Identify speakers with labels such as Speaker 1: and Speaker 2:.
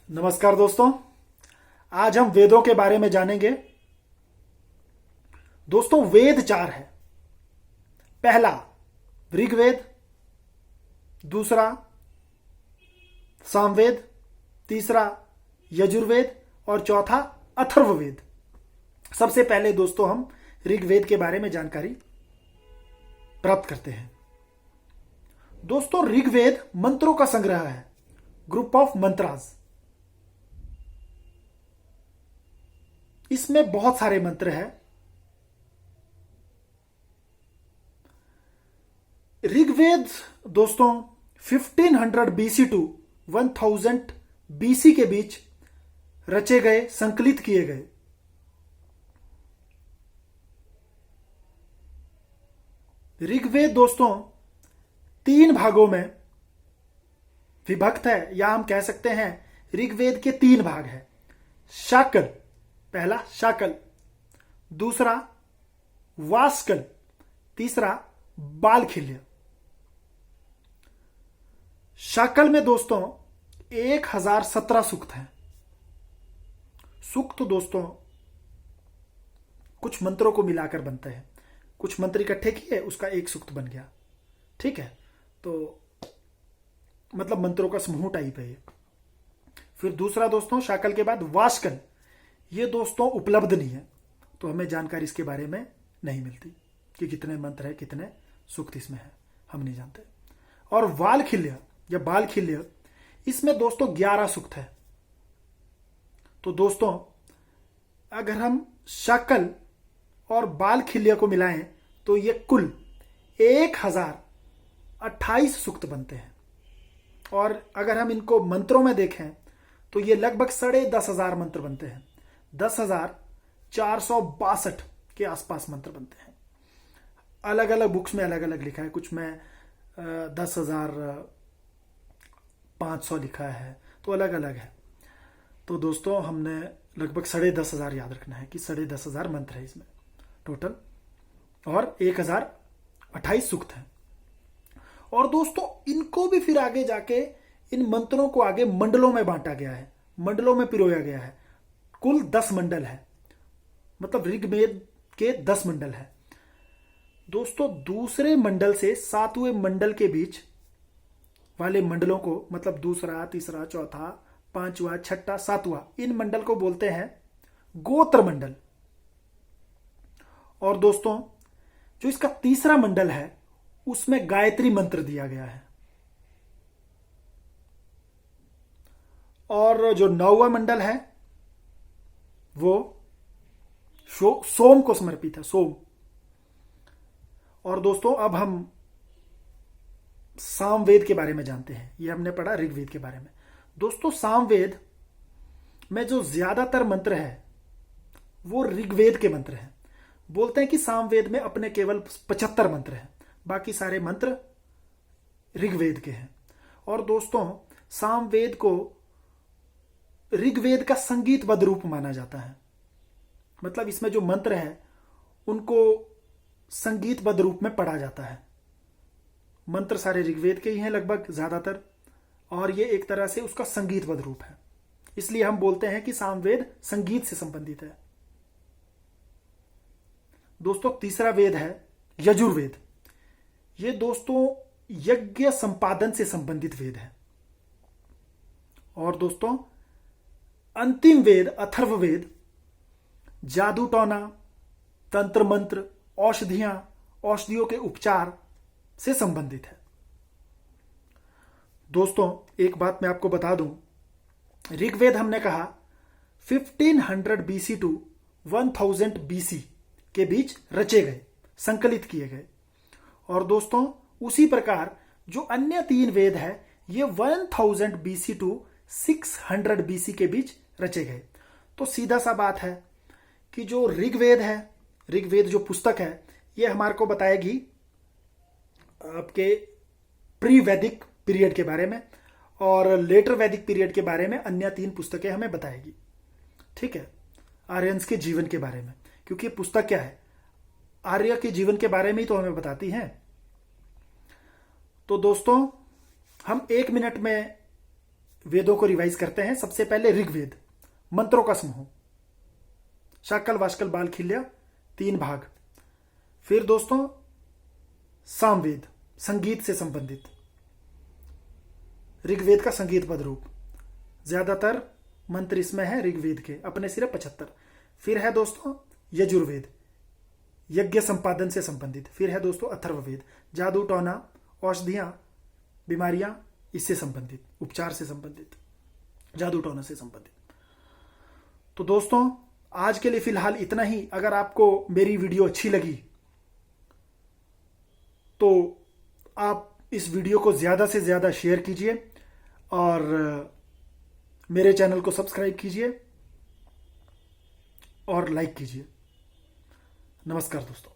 Speaker 1: नमस्कार दोस्तों। आज हम वेदों के बारे में जानेंगे। दोस्तों, वेद चार है। पहला ऋग्वेद, दूसरा सामवेद, तीसरा यजुर्वेद और चौथा अथर्ववेद। सबसे पहले दोस्तों हम ऋग्वेद के बारे में जानकारी प्राप्त करते हैं। दोस्तों, ऋग्वेद मंत्रों का संग्रह है, ग्रुप ऑफ मंत्रास। इसमें बहुत सारे मंत्र हैं। ऋग्वेद दोस्तों 1500 बीसी टू 1000 बीसी के बीच रचे गए, संकलित किए गए। ऋग्वेद दोस्तों 3 भागों में विभक्त है, या हम कह सकते हैं ऋग्वेद के 3 भाग हैं। शाकल, पहला शाकल, दूसरा वास्कल, तीसरा बालखिल्य। शाकल में दोस्तों 1017 सूक्त हैं। सूक्त दोस्तों कुछ मंत्रों को मिलाकर बनते हैं। कुछ मंत्र इकट्ठे किए, उसका एक सूक्त बन गया। ठीक है, तो मतलब मंत्रों का समूह टाइप है ये। फिर दूसरा दोस्तों शाकल के बाद वास्कल। ये दोस्तों उपलब्ध नहीं है, तो हमें जानकारी इसके बारे में नहीं मिलती कि कितने मंत्र है, कितने सूक्त इसमें है, हम नहीं जानते। और वालखिल्य या बालखिल्य, इसमें दोस्तों 11 सूक्त है। तो दोस्तों अगर हम शाकल और बालखिल्य को मिलाएं तो ये कुल 1028 सूक्त बनते हैं। और अगर हम इनको मंत्रों में देखें तो ये लगभग 10,500 मंत्र बनते हैं। 10,462 के आसपास मंत्र बनते हैं। अलग अलग बुक्स में अलग अलग लिखा है, कुछ में 10,500 लिखा है, तो अलग अलग है। तो दोस्तों हमने लगभग 10,500 याद रखना है कि 10,500 मंत्र है इसमें टोटल, और 1028 सूक्त हैं। और दोस्तों इनको भी फिर आगे जाके इन मंत्रों को आगे मंडलों में बांटा गया है, मंडलों में पिरोया गया है। कुल 10 मंडल है, मतलब ऋग्वेद के 10 मंडल है। दोस्तों दूसरे मंडल से 7वें मंडल के बीच वाले मंडलों को, मतलब दूसरा, तीसरा, चौथा, 5वां, 6ठा, 7वां, इन मंडल को बोलते हैं गोत्र मंडल। और दोस्तों जो इसका तीसरा मंडल है उसमें गायत्री मंत्र दिया गया है। और जो 9वां मंडल है वो सोम को समर्पित है, सोम। और दोस्तों अब हम सामवेद के बारे में जानते हैं। ये हमने पढ़ा ऋग्वेद के बारे में। दोस्तों सामवेद में जो ज्यादातर मंत्र है वो ऋग्वेद के मंत्र हैं। बोलते हैं कि सामवेद में अपने केवल 75 मंत्र हैं, बाकी सारे मंत्र ऋग्वेद के हैं। और दोस्तों सामवेद को ऋग्वेद का संगीतबद्ध रूप माना जाता है। मतलब इसमें जो मंत्र है उनको संगीतबद्ध रूप में पढ़ा जाता है। मंत्र सारे ऋग्वेद के ही हैं लगभग ज्यादातर, और ये एक तरह से उसका संगीतबद्ध रूप है। इसलिए हम बोलते हैं कि सामवेद संगीत से संबंधित है। दोस्तों तीसरा वेद है यजुर्वेद। ये दोस्तों यज्ञ संपादन से संबंधित वेद है। और दोस्तों अंतिम वेद अथर्ववेद जादू टोना, तंत्र मंत्र, औषधियां, औषधियों के उपचार से संबंधित है। दोस्तों एक बात मैं आपको बता दूं, ऋग्वेद हमने कहा 1500 बीसी टू 1000 बीसी के बीच रचे गए, संकलित किए गए। और दोस्तों उसी प्रकार जो अन्य 3 वेद है ये 1000 बीसी टू 600 बीसी के बीच रचे गए। तो सीधा सा बात है कि जो ऋग्वेद है, ऋग्वेद जो पुस्तक है, ये हमारे को बताएगी आपके प्री वैदिक पीरियड के बारे में, और लेटर वैदिक पीरियड के बारे में अन्य 3 पुस्तकें हमें बताएगी। ठीक है, आर्यंस के जीवन के बारे में, क्योंकि ये पुस्तक क्या है, आर्य के जीवन के बारे में ही तो हमें बताती है। तो दोस्तों हम 1 मिनट में वेदों को रिवाइज करते हैं। सबसे पहले ऋग्वेद, मंत्रों का समूह, शाकल वाशकल बाल खिल्या, 3 भाग। फिर दोस्तों सामवेद, संगीत से संबंधित, ऋग्वेद का संगीत पद रूप, ज्यादातर मंत्र इसमें है ऋग्वेद के, अपने सिर्फ 75। फिर है दोस्तों यजुर्वेद, यज्ञ संपादन से संबंधित। फिर है दोस्तों अथर्ववेद, जादू टोना, औषधियां, बीमारियां, इससे संबंधित, उपचार से संबंधित, जादू टोना से संबंधित। तो दोस्तों आज के लिए फिलहाल इतना ही। अगर आपको मेरी वीडियो अच्छी लगी तो आप इस वीडियो को ज़्यादा से ज़्यादा शेयर कीजिए और मेरे चैनल को सब्सक्राइब कीजिए और लाइक कीजिए। नमस्कार दोस्तों।